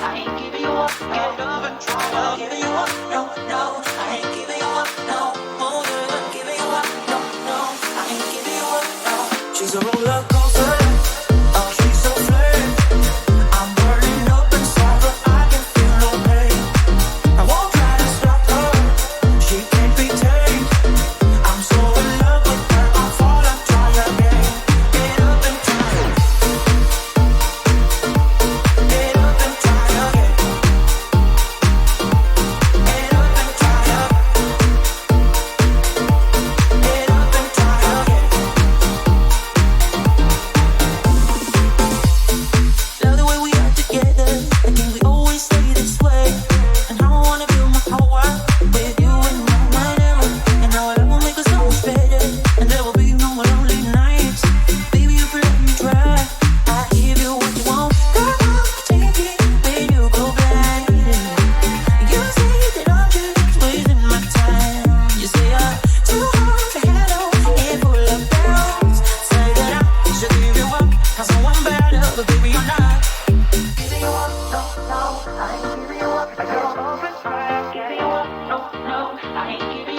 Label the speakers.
Speaker 1: I ain't giving you up. Get up and try to give you up. No, no, I ain't giving you up. No, more than giving you up. No, no, I ain't giving you up. No. She's a roller coaster. Oh, she's so flirty. I'm burning up inside, but I can feel no pain. I won't try to stop her. She can't be tamed. I'm so in love with her. I'll fall and try again. Get up and try. Get up and try again. Get up and try again. Get up and try again. Love the way we are together. I think we always stay this way. And I wanna build my whole world with you and my never. And now it will make us so much better. And there will be no more lonely nights. Baby, you can let me try. I give you what you want. Girl, I'll take it when you go blind. You say that I'm just wasting my time. You say I'm too hard to handle and full of doubts. Say that I should give you up, 'cause I'm one better, but baby, you're not. Giving you up, no, no, I ain't giving you up. I got up and try, giving you up, no, no, I ain't giving you up.